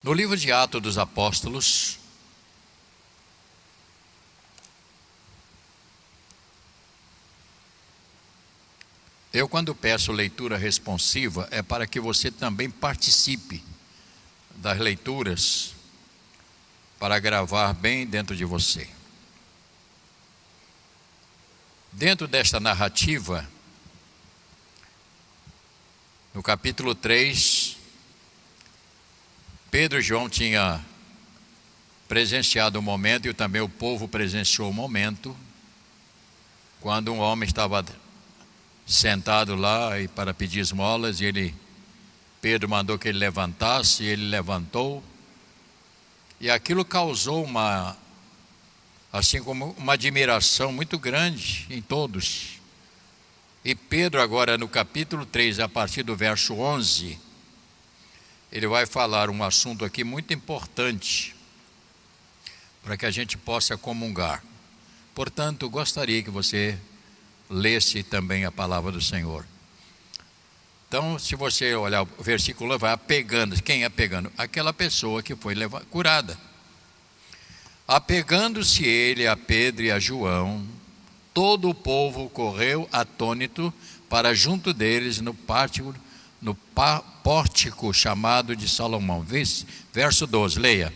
No livro de Atos dos Apóstolos, eu quando peço leitura responsiva é para que você também participe das leituras, para gravar bem dentro de você. Dentro desta narrativa, no capítulo 3, Pedro e João tinham presenciado o momento, e também o povo presenciou o momento, quando um homem estava sentado lá e para pedir esmolas, e Pedro mandou que ele levantasse, e ele levantou, e aquilo causou assim como uma admiração muito grande em todos. E Pedro agora no capítulo 3, a partir do verso 11, ele vai falar um assunto aqui muito importante, para que a gente possa comungar. Portanto, gostaria que você lesse também a palavra do Senhor. Então, se você olhar o versículo, vai apegando. Quem apegando? Aquela pessoa que foi curada. Apegando-se ele a Pedro e a João, todo o povo correu atônito para junto deles no pórtico chamado de Salomão. Verso 12, leia.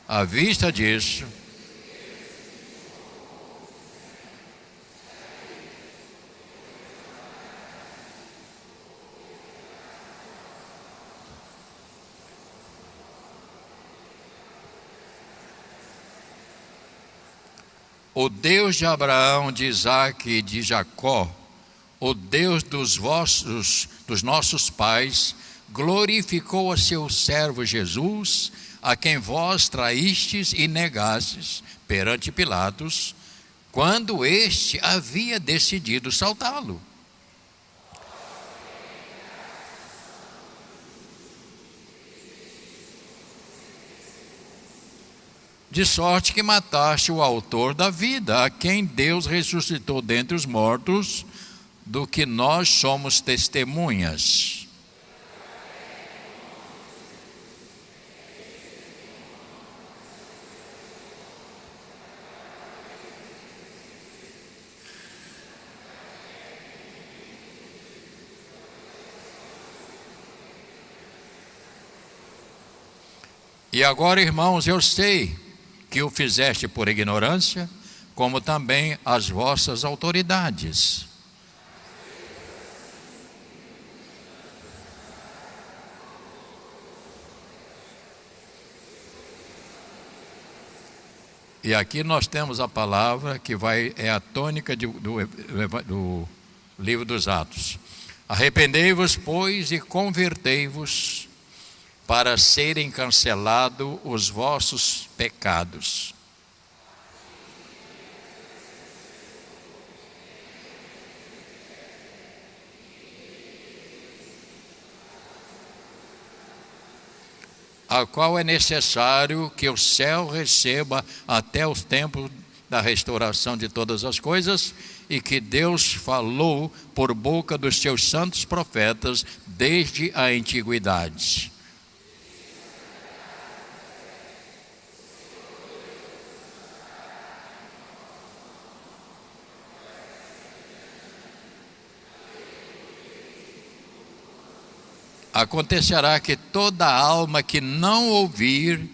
À vista disso, o Deus de Abraão, de Isaque e de Jacó, o Deus dos nossos pais, glorificou a seu servo Jesus, a quem vós traístes e negastes perante Pilatos, quando este havia decidido soltá-lo. De sorte que mataste o autor da vida, a quem Deus ressuscitou dentre os mortos, do que nós somos testemunhas. E agora, irmãos, eu sei que o fizeste por ignorância, como também as vossas autoridades. E aqui nós temos a palavra que é a tônica do livro dos Atos. Arrependei-vos, pois, e convertei-vos, para serem cancelados os vossos pecados. A qual é necessário que o céu receba até os tempos da restauração de todas as coisas, e que Deus falou por boca dos seus santos profetas desde a antiguidade. Acontecerá que toda alma que não ouvir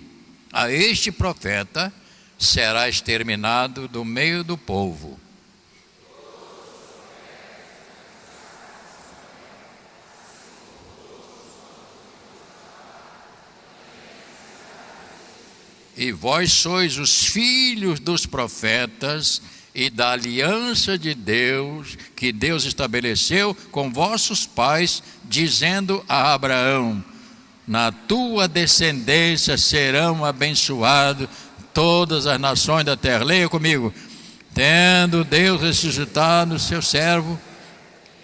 a este profeta será exterminado do meio do povo. E vós sois os filhos dos profetas e da aliança de Deus, que Deus estabeleceu com vossos pais, dizendo a Abraão: na tua descendência serão abençoadas todas as nações da terra. Leia comigo. Tendo Deus ressuscitado o seu servo,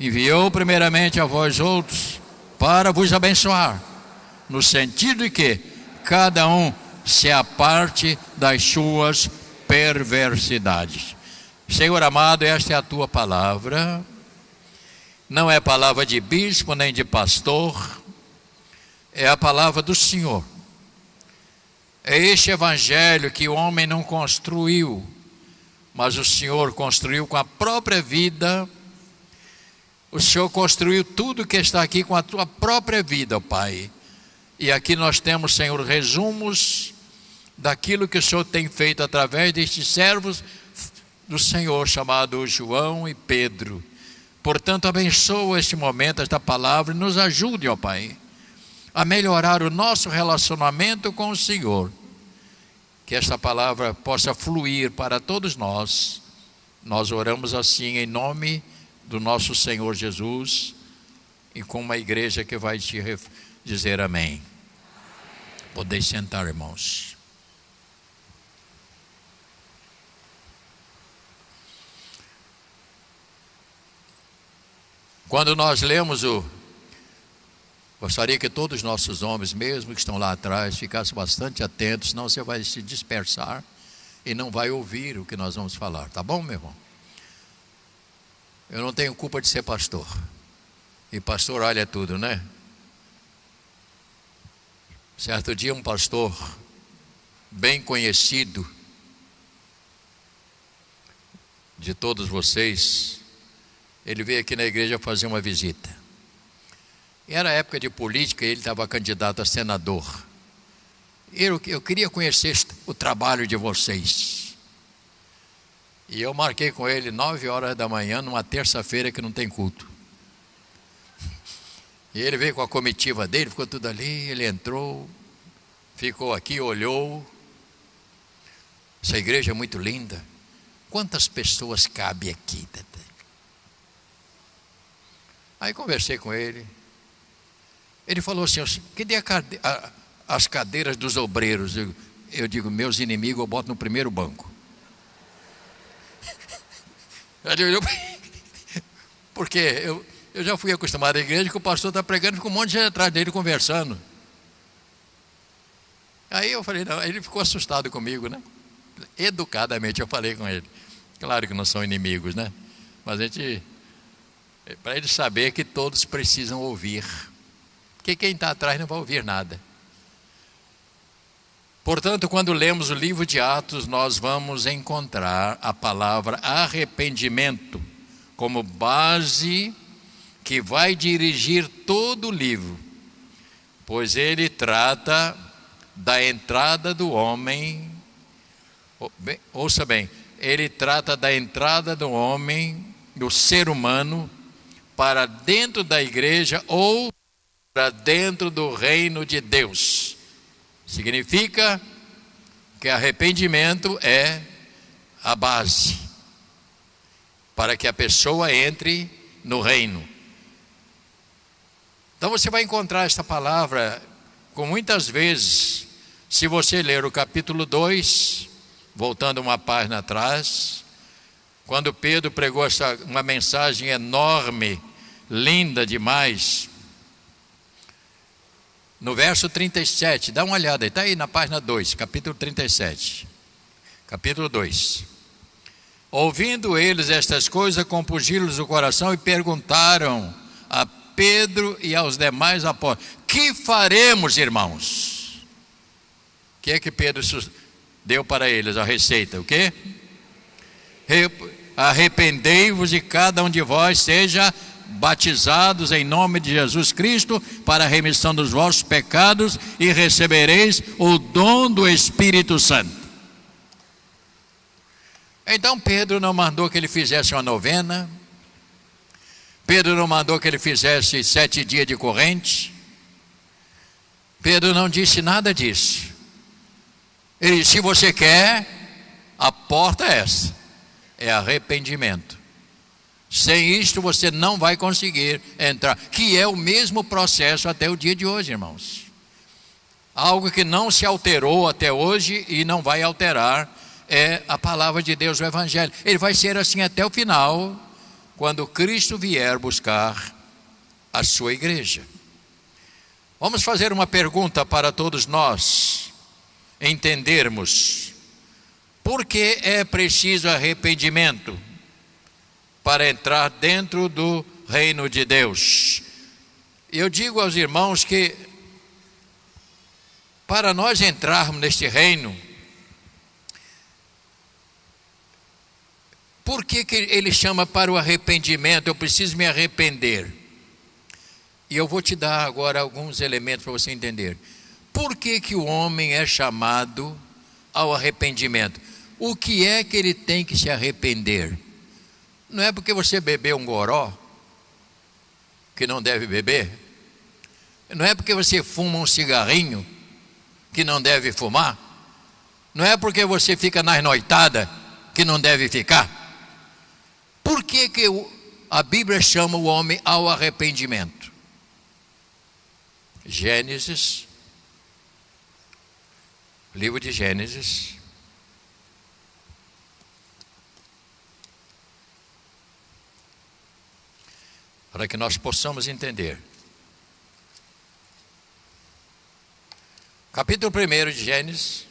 enviou primeiramente a vós outros para vos abençoar, no sentido de que cada um se aparte das suas perversidades. Senhor amado, esta é a tua palavra, não é palavra de bispo nem de pastor, é a palavra do Senhor. É este evangelho que o homem não construiu, mas o Senhor construiu com a própria vida. O Senhor construiu tudo que está aqui com a tua própria vida, ó Pai. E aqui nós temos, Senhor, resumos daquilo que o Senhor tem feito através destes servos do Senhor, chamado João e Pedro. Portanto, abençoa este momento, esta palavra, e nos ajude, ó Pai, a melhorar o nosso relacionamento com o Senhor. Que esta palavra possa fluir para todos nós. Nós oramos assim em nome do nosso Senhor Jesus e com uma igreja que vai te dizer amém. Podeis sentar, irmãos. Quando nós lemos gostaria que todos os nossos homens, mesmo que estão lá atrás, ficassem bastante atentos, senão você vai se dispersar e não vai ouvir o que nós vamos falar, tá bom, meu irmão? Eu não tenho culpa de ser pastor, e pastor olha tudo, né? Certo dia um pastor bem conhecido de todos vocês, ele veio aqui na igreja fazer uma visita. Era época de política, ele estava candidato a senador. Eu queria conhecer o trabalho de vocês. E eu marquei com ele 9 horas da manhã, numa terça-feira que não tem culto. E ele veio com a comitiva dele, ficou tudo ali, ele entrou, ficou aqui, olhou. Essa igreja é muito linda. Quantas pessoas cabe aqui? Aí conversei com ele. Ele falou assim: cadê as cadeiras dos obreiros? Eu digo, meus inimigos eu boto no primeiro banco. Porque eu já fui acostumado à igreja que o pastor está pregando, fica um monte de gente atrás dele conversando. Aí eu falei, não, ele ficou assustado comigo, né? Educadamente eu falei com ele. Claro que não são inimigos, né? Mas para ele saber que todos precisam ouvir. Porque quem está atrás não vai ouvir nada. Portanto, quando lemos o livro de Atos, nós vamos encontrar a palavra arrependimento como base que vai dirigir todo o livro, pois ele trata da entrada do homem. Ouça bem, ele trata da entrada do homem, do ser humano, para dentro da igreja ou para dentro do reino de Deus. Significa que arrependimento é a base para que a pessoa entre no reino. Então você vai encontrar esta palavra com muitas vezes, se você ler o capítulo 2, voltando uma página atrás, quando Pedro pregou uma mensagem enorme, linda demais. No verso 37, dá uma olhada aí, está aí na página 2, capítulo 37. Capítulo 2. Ouvindo eles estas coisas, compungiram-lhes o coração e perguntaram a Pedro e aos demais apóstolos: que faremos, irmãos? O que é que Pedro deu para eles? A receita, o quê? Arrependei-vos e cada um de vós seja batizados em nome de Jesus Cristo para a remissão dos vossos pecados e recebereis o dom do Espírito Santo. Então Pedro não mandou que ele fizesse uma novena, Pedro não mandou que ele fizesse 7 dias de corrente, Pedro não disse nada disso. Ele disse: se você quer, a porta é essa, é arrependimento. Sem isto você não vai conseguir entrar, que é o mesmo processo até o dia de hoje, irmãos. Algo que não se alterou até hoje e não vai alterar é a palavra de Deus, o Evangelho. Ele vai ser assim até o final, quando Cristo vier buscar a sua igreja. Vamos fazer uma pergunta para todos nós entendermos: por que é preciso arrependimento para entrar dentro do reino de Deus? Eu digo aos irmãos que Para nós entrarmos neste reino, por que ele chama para o arrependimento? Eu preciso me arrepender. E eu vou te dar agora alguns elementos para você entender. Por que o homem é chamado ao arrependimento? O que é que ele tem que se arrepender? Não é porque você bebeu um goró, que não deve beber. Não é porque você fuma um cigarrinho, que não deve fumar. Não é porque você fica nas noitadas, que não deve ficar. Por que a Bíblia chama o homem ao arrependimento? Gênesis, livro de Gênesis, para que nós possamos entender. Capítulo 1 de Gênesis.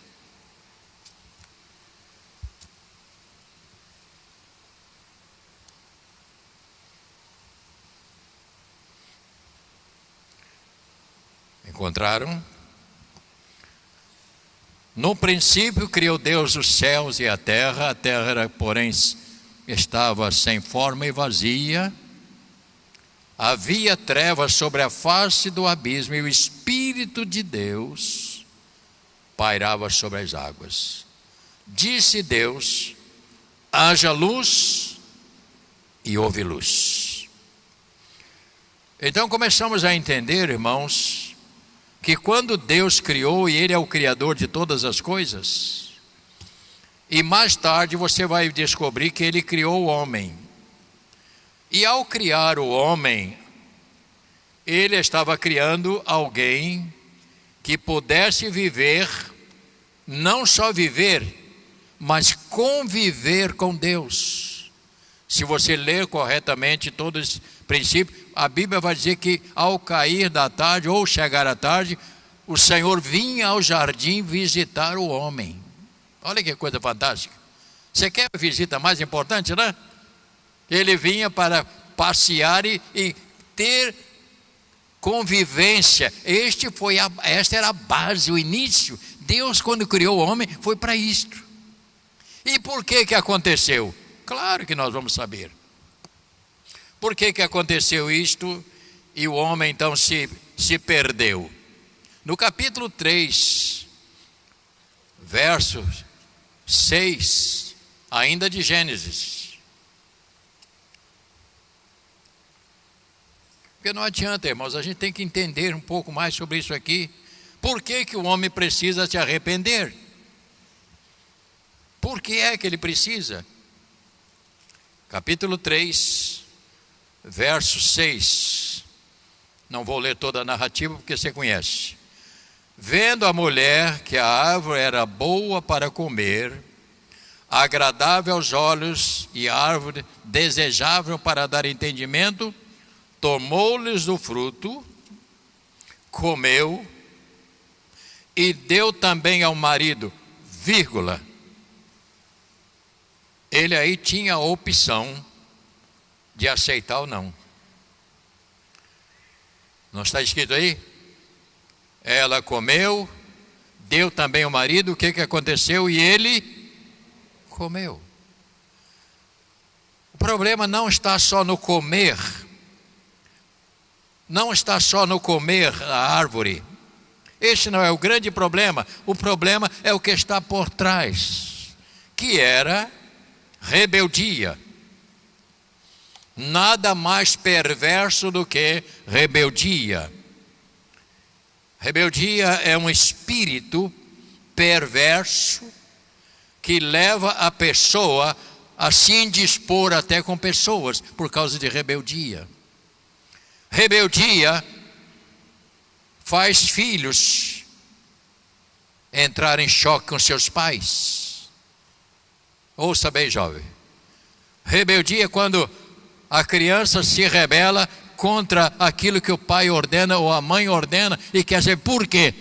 Encontraram? No princípio criou Deus os céus e a terra era, porém, estava sem forma e vazia. Havia trevas sobre a face do abismo e o Espírito de Deus pairava sobre as águas. Disse Deus: haja luz, e houve luz. Então começamos a entender, irmãos, que quando Deus criou, e Ele é o Criador de todas as coisas, e mais tarde você vai descobrir que Ele criou o homem. E ao criar o homem, Ele estava criando alguém que pudesse viver, não só viver, mas conviver com Deus. Se você ler corretamente todos os princípios, a Bíblia vai dizer que ao cair da tarde ou chegar à tarde, o Senhor vinha ao jardim visitar o homem. Olha que coisa fantástica. Você quer a visita mais importante, né? Ele vinha para passear e ter convivência. Esta era a base, o início. Deus, quando criou o homem, foi para isto. E por que aconteceu? Claro que nós vamos saber. Por que aconteceu isto e o homem então se perdeu? No capítulo 3, verso 6, ainda de Gênesis. Porque não adianta, irmãos, a gente tem que entender um pouco mais sobre isso aqui. Por que o homem precisa se arrepender? Por que é que ele precisa? Capítulo 3, verso 6. Não vou ler toda a narrativa porque você conhece. Vendo a mulher que a árvore era boa para comer, agradável aos olhos e a árvore desejável para dar entendimento, tomou-lhes do fruto, comeu e deu também ao marido, vírgula. Ele aí tinha a opção de aceitar ou não. Não está escrito aí? Ela comeu, deu também ao marido, o que aconteceu? E ele comeu. O problema não está só no comer. Não está só no comer a árvore. Este não é o grande problema. O problema é o que está por trás, que era rebeldia. Nada mais perverso do que rebeldia. Rebeldia é um espírito perverso que leva a pessoa a se indispor até com pessoas por causa de rebeldia. Rebeldia faz filhos entrar em choque com seus pais. Ouça bem, jovem. Rebeldia é quando a criança se rebela contra aquilo que o pai ordena ou a mãe ordena e quer dizer por quê?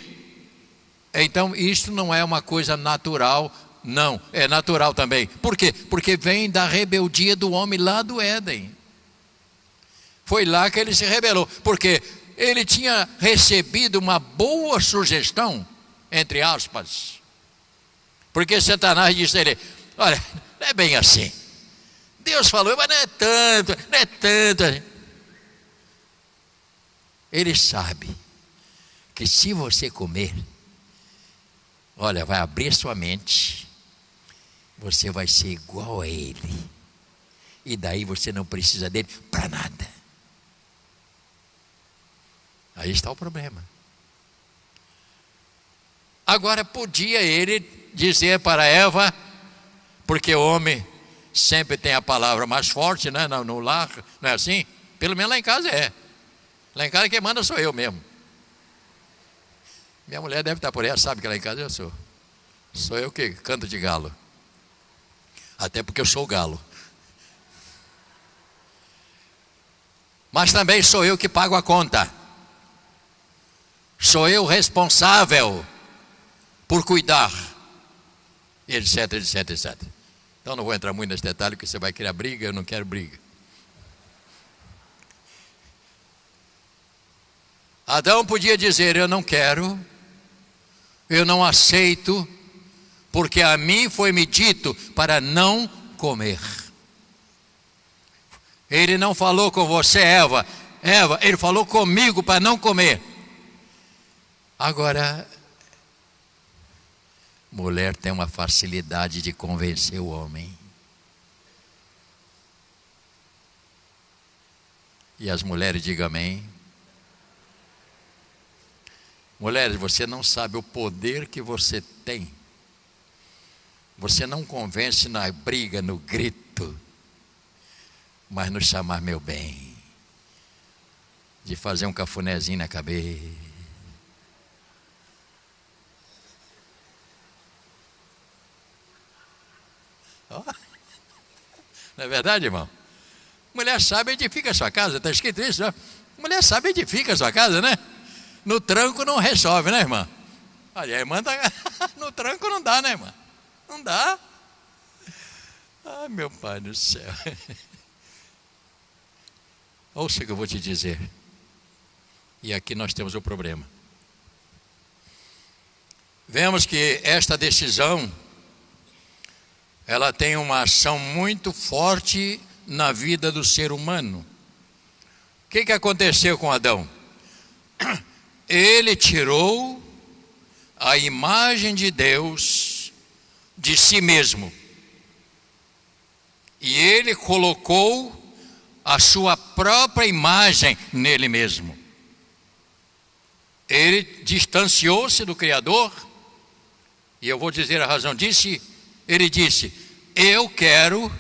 Então isto não é uma coisa natural, não, é natural também. Por quê? Porque vem da rebeldia do homem lá do Éden. Foi lá que ele se rebelou, porque ele tinha recebido uma boa sugestão entre aspas. Porque Satanás disse a ele: olha, não é bem assim. Deus falou, mas não é tanto, não é tanto. Ele sabe que se você comer, olha, vai abrir sua mente, você vai ser igual a ele. E daí você não precisa dele para nada. Aí está o problema. Agora, podia ele dizer para Eva, porque o homem sempre tem a palavra mais forte, né, no lar, não é assim? Pelo menos lá em casa é. Lá em casa quem manda sou eu mesmo. Minha mulher deve estar por aí, sabe que lá em casa eu sou. Sou eu que canto de galo. Até porque eu sou o galo. Mas também sou eu que pago a conta. Sou eu responsável por cuidar, etc, etc, etc. Então não vou entrar muito nesse detalhe, porque você vai criar briga, eu não quero briga. Adão podia dizer: eu não quero, eu não aceito, porque a mim foi-me dito para não comer. Ele não falou com você, Eva, ele falou comigo para não comer. Agora, mulher tem uma facilidade de convencer o homem. E as mulheres digam amém. Mulheres, você não sabe o poder que você tem. Você não convence na briga, no grito, mas no chamar meu bem, de fazer um cafunézinho na cabeça. Não é verdade, irmão? Mulher sábia edifica a sua casa, está escrito isso, né? Mulher sábia edifica a sua casa, né? No tranco não resolve, né, irmã? Olha, a irmã tá... no tranco não dá, né, irmã? Não dá. Ai, meu Pai do céu. Ouça o que eu vou te dizer. E aqui nós temos o problema. Vemos que esta decisão, ela tem uma ação muito forte na vida do ser humano. O que aconteceu com Adão? Ele tirou a imagem de Deus de si mesmo. E ele colocou a sua própria imagem nele mesmo. Ele distanciou-se do Criador. E eu vou dizer a razão disso. Ele disse: eu quero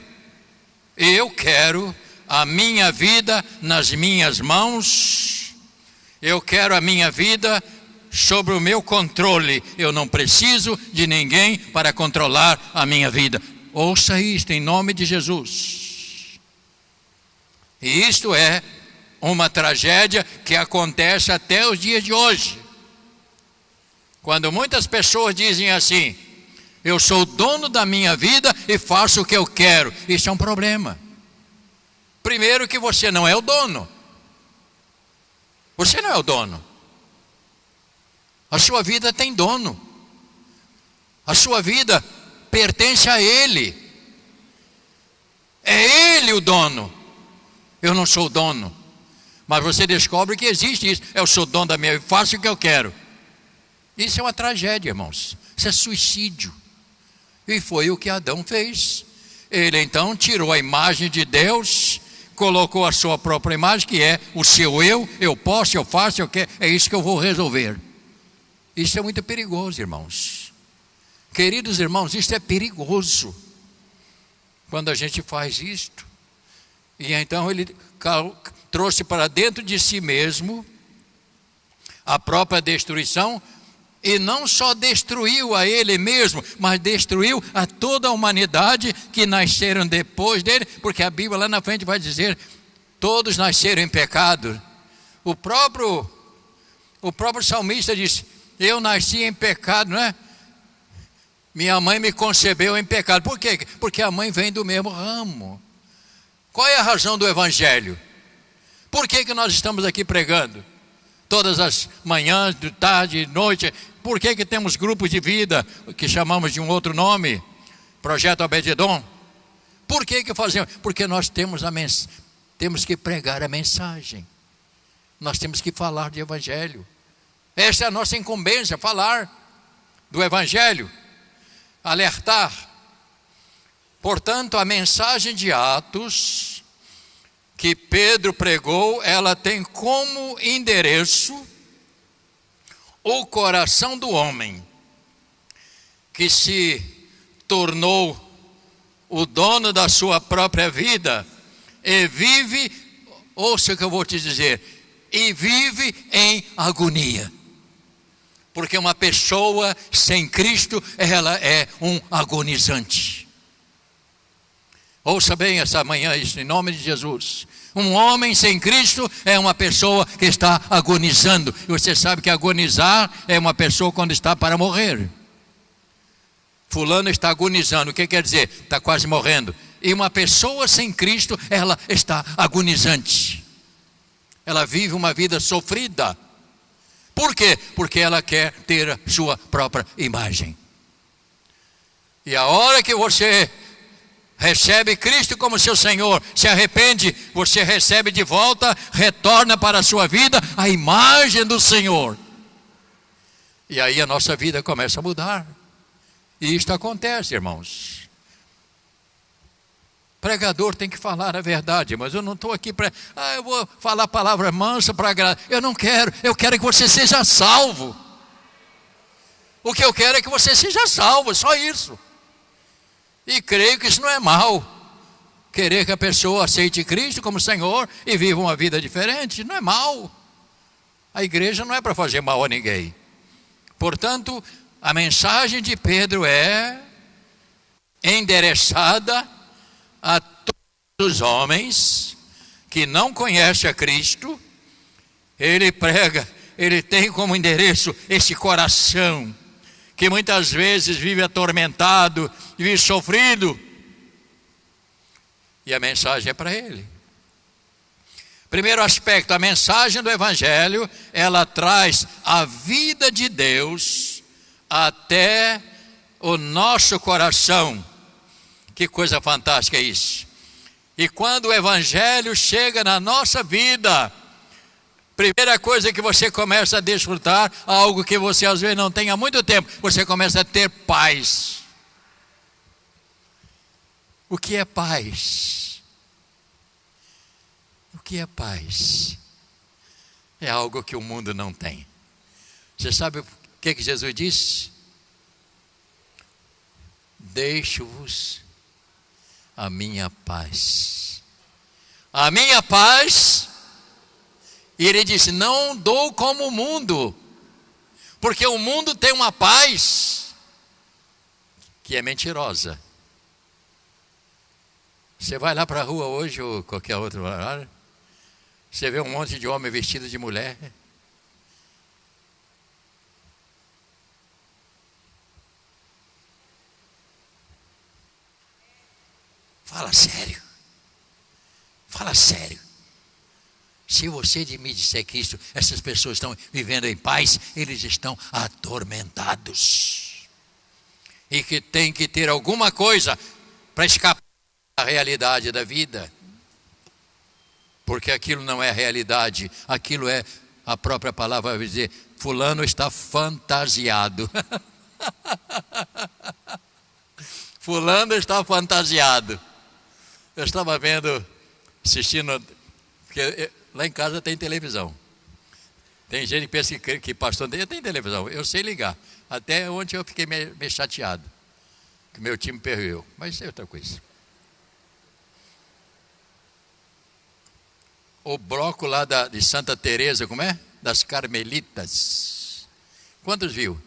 a minha vida nas minhas mãos. Eu quero a minha vida sobre o meu controle. Eu não preciso de ninguém para controlar a minha vida. Ouça isto em nome de Jesus. E isto é uma tragédia que acontece até os dias de hoje. Quando muitas pessoas dizem assim: eu sou o dono da minha vida e faço o que eu quero. Isso é um problema. Primeiro que você não é o dono. Você não é o dono. A sua vida tem dono. A sua vida pertence a Ele. É Ele o dono. Eu não sou o dono. Mas você descobre que existe isso. Eu sou dono da minha vida, faço o que eu quero. Isso é uma tragédia, irmãos. Isso é suicídio. E foi o que Adão fez. Ele então tirou a imagem de Deus, colocou a sua própria imagem, que é o seu eu posso, eu faço, eu quero, é isso que eu vou resolver. Isso é muito perigoso, irmãos. Queridos irmãos, isso é perigoso. Quando a gente faz isto. E então ele trouxe para dentro de si mesmo a própria destruição. E não só destruiu a ele mesmo, mas destruiu a toda a humanidade que nasceram depois dele, porque a Bíblia lá na frente vai dizer: todos nasceram em pecado. O próprio salmista disse: eu nasci em pecado, não é? Minha mãe me concebeu em pecado. Por quê? Porque a mãe vem do mesmo ramo. Qual é a razão do Evangelho? Por que nós estamos aqui pregando? Todas as manhãs, de tarde, de noite, Por que temos grupos de vida que chamamos de um outro nome? Projeto Obed-edom. Por que fazemos? Porque nós temos temos que pregar a mensagem. Nós temos que falar de evangelho. Essa é a nossa incumbência, falar do evangelho, alertar. Portanto, a mensagem de Atos que Pedro pregou, ela tem como endereço o coração do homem que se tornou o dono da sua própria vida e vive, ouça o que eu vou te dizer, e vive em agonia. Porque uma pessoa sem Cristo, ela é um agonizante. Ouça bem essa manhã isso, em nome de Jesus. Um homem sem Cristo é uma pessoa que está agonizando. E você sabe que agonizar é uma pessoa quando está para morrer. Fulano está agonizando, o que quer dizer? Está quase morrendo. E uma pessoa sem Cristo, ela está agonizante. Ela vive uma vida sofrida. Por quê? Porque ela quer ter a sua própria imagem. E a hora que você recebe Cristo como seu Senhor, se arrepende, você recebe de volta, retorna para a sua vida a imagem do Senhor. E aí a nossa vida começa a mudar. E isto acontece, irmãos. Pregador tem que falar a verdade, mas eu não estou aqui para... eu vou falar palavra mansa para agradar. Eu não quero, eu quero que você seja salvo. O que eu quero é que você seja salvo, só isso. E creio que isso não é mal. Querer que a pessoa aceite Cristo como Senhor e viva uma vida diferente, não é mal. A igreja não é para fazer mal a ninguém. Portanto, a mensagem de Pedro é endereçada a todos os homens que não conhecem a Cristo. Ele prega, ele tem como endereço esse coração que muitas vezes vive atormentado, vive sofrido. E a mensagem é para ele. Primeiro aspecto, a mensagem do Evangelho, ela traz a vida de Deus até o nosso coração. Que coisa fantástica é isso. E quando o Evangelho chega na nossa vida, primeira coisa que você começa a desfrutar, algo que você às vezes não tem há muito tempo, você começa a ter paz. O que é paz? O que é paz? É algo que o mundo não tem. Você sabe o que Jesus disse? Deixo-vos a minha paz. A minha paz. E ele disse, não dou como o mundo, porque o mundo tem uma paz que é mentirosa. Você vai lá para a rua hoje ou qualquer outro horário, você vê um monte de homem vestido de mulher. Fala sério. Fala sério. Se você me disser que isso, essas pessoas estão vivendo em paz, eles estão atormentados. E que tem que ter alguma coisa para escapar da realidade da vida. Porque aquilo não é realidade, aquilo é, a própria palavra vai dizer, fulano está fantasiado. Fulano está fantasiado. Eu estava assistindo, porque lá em casa tem televisão. Tem gente que pensa que pastor tem televisão. Eu sei ligar. Até ontem eu fiquei meio chateado, que meu time perdeu. Mas isso é outra coisa. O bloco lá de Santa Teresa, como é? Das Carmelitas. Quantos viu?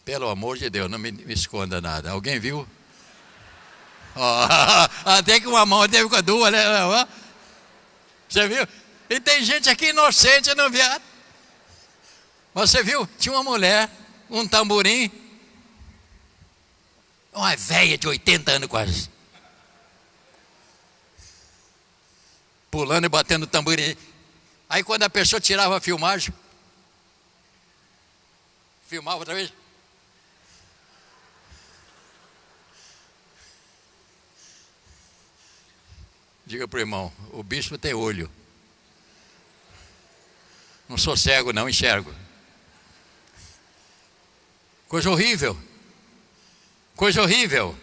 Pelo amor de Deus, não me esconda nada. Alguém viu? Até que uma mão teve com a duas, né? Você viu? E tem gente aqui inocente, não viu? Você viu? Tinha uma mulher, um tamborim, uma velha de 80 anos quase, pulando e batendo o tamborim. Aí quando a pessoa tirava a filmagem, filmar outra vez? Diga para o irmão, o bispo tem olho. Não sou cego não, enxergo. Coisa horrível. Coisa horrível.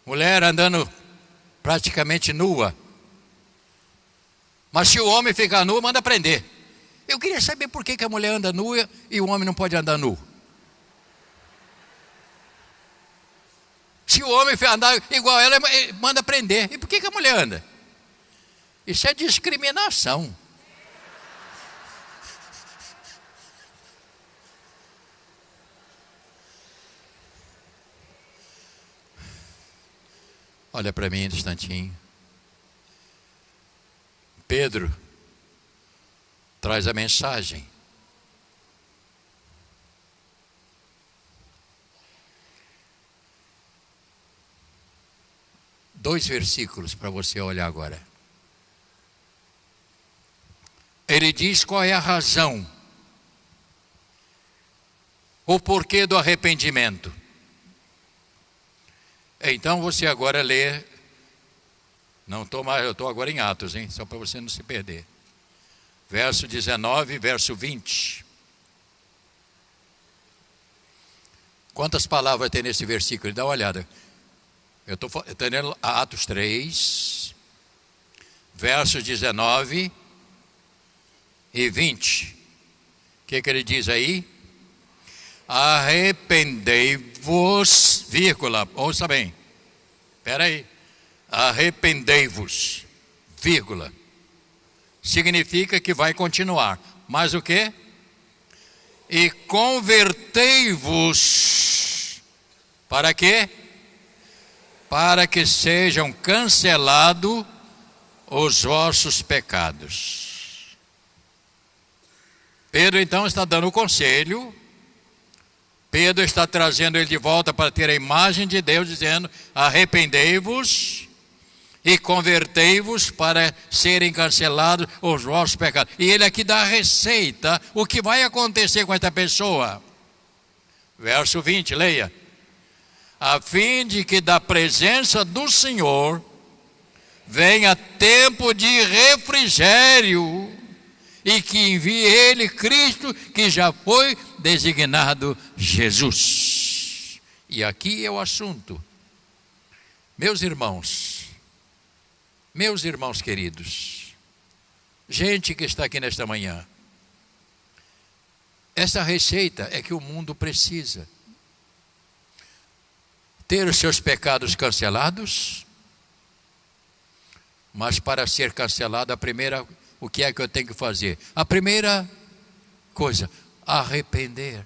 Mulher andando praticamente nua. Mas se o homem ficar nu, manda prender. Eu queria saber por que a mulher anda nua e o homem não pode andar nu. Se o homem andar igual ela, manda prender. E por que a mulher anda? Isso é discriminação. Olha para mim um instantinho. Pedro traz a mensagem. Dois versículos para você olhar agora. Ele diz qual é a razão, o porquê do arrependimento. Então você agora lê, não estou mais, eu estou agora em Atos, hein? Só para você não se perder. Verso 19, verso 20. Quantas palavras tem nesse versículo? Dá uma olhada. Eu estou lendo Atos 3, versos 19 e 20. O que ele diz aí? Arrependei-vos, vírgula, ouça bem, espera aí, arrependei-vos, vírgula, significa que vai continuar, mas o quê? E convertei-vos, para quê? Para que sejam cancelados os vossos pecados. Pedro então está dando o conselho. Pedro está trazendo ele de volta para ter a imagem de Deus, dizendo: arrependei-vos e convertei-vos para serem cancelados os vossos pecados. E ele aqui dá a receita, o que vai acontecer com esta pessoa. Verso 20, leia. A fim de que da presença do Senhor venha tempo de refrigério, e que envie ele Cristo, que já foi designado Jesus. E aqui é o assunto. Meus irmãos queridos, gente que está aqui nesta manhã, essa receita é que o mundo precisa. Ter os seus pecados cancelados, mas para ser cancelado, o que é que eu tenho que fazer? A primeira coisa, arrepender.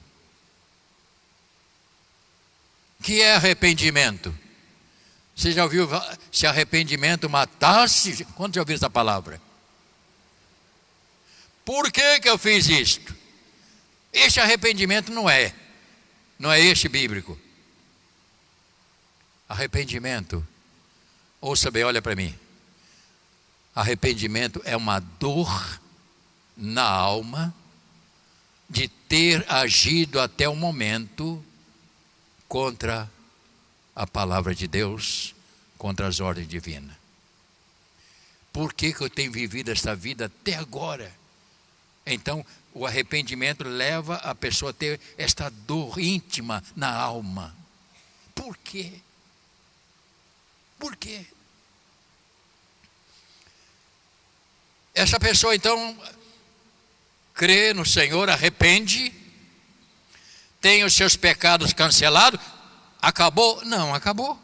O que é arrependimento? Você já ouviu se arrependimento matasse? Quando já ouviu essa palavra? Por que eu fiz isto? Este arrependimento não é este bíblico. Arrependimento, ouça bem, olha para mim. Arrependimento é uma dor na alma de ter agido até o momento contra a palavra de Deus, contra as ordens divinas. Por que eu tenho vivido esta vida até agora? Então, o arrependimento leva a pessoa a ter esta dor íntima na alma. Por quê? Por quê? Essa pessoa então crê no Senhor, arrepende, tem os seus pecados cancelados. Acabou? Não, acabou.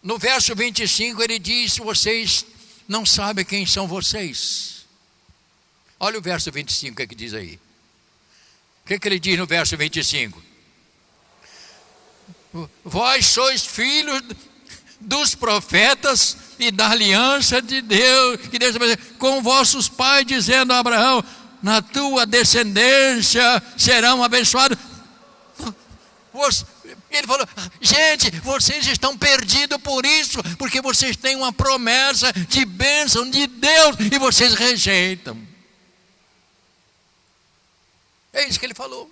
No verso 25 ele diz: vocês não sabem quem são vocês. Olha o verso 25, o que é que diz aí? O que é que ele diz no verso 25? Vós sois filhos dos profetas e da aliança de Deus, que Deus com vossos pais, dizendo a Abraão: na tua descendência serão abençoados. Ele falou: gente, vocês estão perdidos por isso, porque vocês têm uma promessa de bênção de Deus e vocês rejeitam. É isso que ele falou.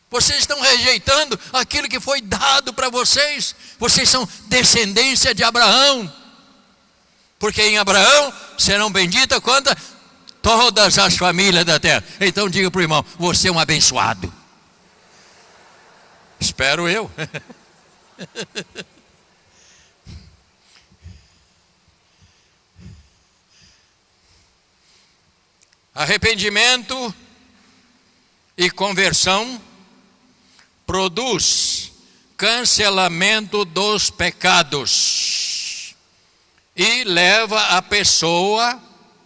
Vocês estão rejeitando aquilo que foi dado para vocês. Vocês são descendência de Abraão. Porque em Abraão serão benditas todas as famílias da terra. Então diga para o irmão, você é um abençoado. Espero eu. Arrependimento e conversão produz cancelamento dos pecados e leva a pessoa,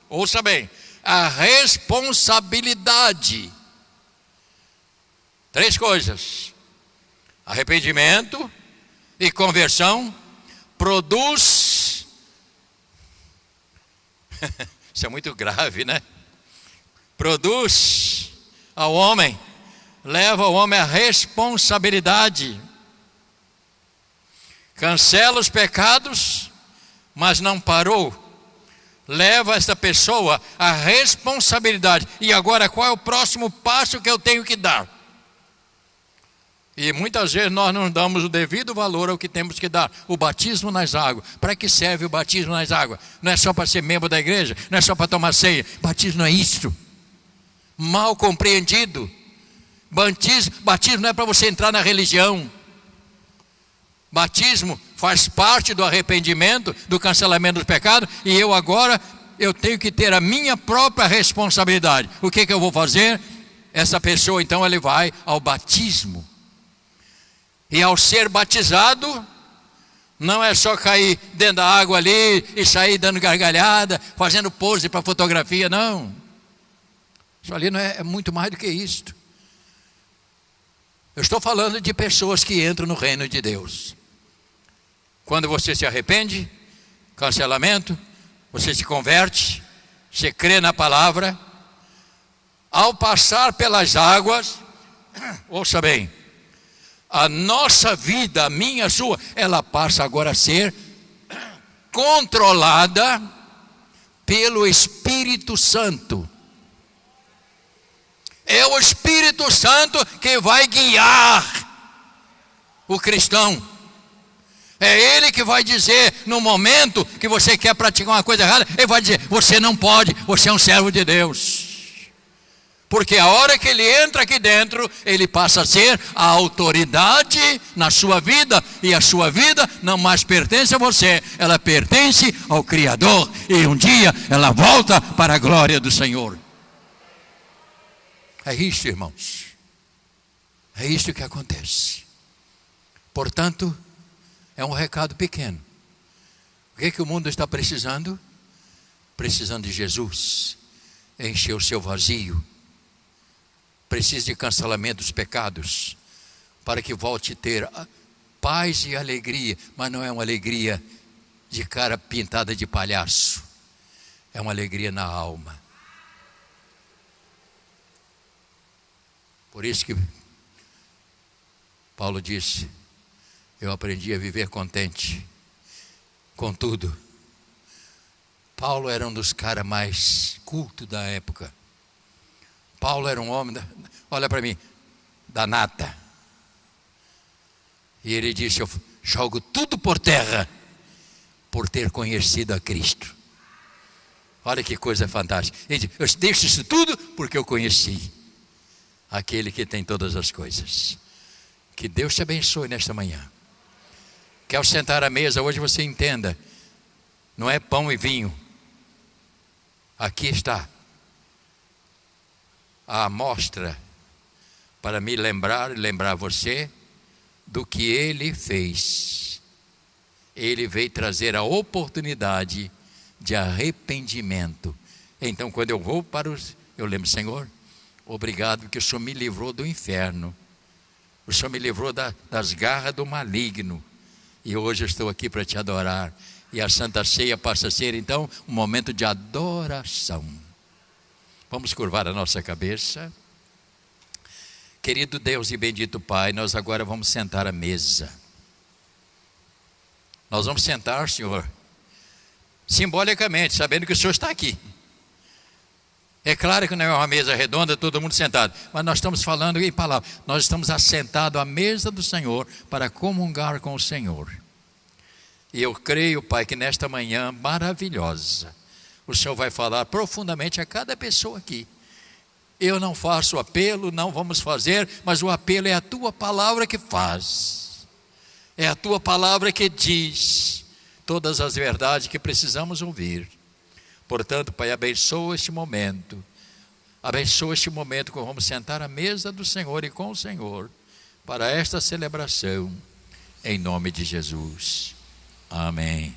ouça bem, a responsabilidade. 3 coisas: arrependimento e conversão produz isso é muito grave, né? Produz ao homem, leva o homem à responsabilidade. Cancela os pecados, mas não parou. Leva essa pessoa à responsabilidade. E agora, qual é o próximo passo que eu tenho que dar? E muitas vezes nós não damos o devido valor ao que temos que dar. O batismo nas águas. Para que serve o batismo nas águas? Não é só para ser membro da igreja, não é só para tomar ceia. Batismo não é isso. Mal compreendido. Batismo não é para você entrar na religião. Batismo faz parte do arrependimento, do cancelamento dos pecados. E eu tenho que ter a minha própria responsabilidade. O que eu vou fazer? Essa pessoa então ele vai ao batismo. E ao ser batizado, não é só cair dentro da água ali e sair dando gargalhada, fazendo pose para fotografia, não. Isso ali não é muito mais do que isto. Eu estou falando de pessoas que entram no reino de Deus. Quando você se arrepende, cancelamento, você se converte, você crê na palavra, ao passar pelas águas, ouça bem, a nossa vida, a minha, a sua, ela passa agora a ser controlada pelo Espírito Santo. É o Espírito Santo que vai guiar o cristão. É Ele que vai dizer, no momento que você quer praticar uma coisa errada, Ele vai dizer, você não pode, você é um servo de Deus. Porque a hora que ele entra aqui dentro, ele passa a ser a autoridade na sua vida. E a sua vida não mais pertence a você, ela pertence ao Criador. E um dia ela volta para a glória do Senhor. É isso, irmãos. É isso que acontece. Portanto, é um recado pequeno. O que é que o mundo está precisando? Precisando de Jesus. Encher o seu vazio. Precisa de cancelamento dos pecados, para que volte a ter paz e alegria, mas não é uma alegria de cara pintada de palhaço, é uma alegria na alma. Por isso que Paulo disse, eu aprendi a viver contente com tudo. Paulo era um dos caras mais cultos da época. Paulo era um homem, olha para mim, da nata. E ele disse, eu jogo tudo por terra, por ter conhecido a Cristo. Olha que coisa fantástica. Ele disse, eu deixo isso tudo porque eu conheci aquele que tem todas as coisas. Que Deus te abençoe nesta manhã. Que ao sentar à mesa, hoje você entenda, não é pão e vinho. Aqui está a amostra para me lembrar e lembrar você do que Ele fez. Ele veio trazer a oportunidade de arrependimento. Então, quando eu vou eu lembro, Senhor, obrigado que o Senhor me livrou do inferno. O Senhor me livrou das garras do maligno. E hoje eu estou aqui para te adorar. E a Santa Ceia passa a ser, então, um momento de adoração. Vamos curvar a nossa cabeça. Querido Deus e bendito Pai, nós agora vamos sentar à mesa. Nós vamos sentar, Senhor, simbolicamente, sabendo que o Senhor está aqui. É claro que não é uma mesa redonda, todo mundo sentado, mas nós estamos falando em palavras. Nós estamos assentados à mesa do Senhor para comungar com o Senhor. E eu creio, Pai, que nesta manhã maravilhosa, o Senhor vai falar profundamente a cada pessoa aqui. Eu não faço apelo, não vamos fazer, mas o apelo é a Tua palavra que faz. É a Tua palavra que diz todas as verdades que precisamos ouvir. Portanto, Pai, abençoa este momento. Abençoa este momento que vamos sentar à mesa do Senhor e com o Senhor para esta celebração, em nome de Jesus. Amém.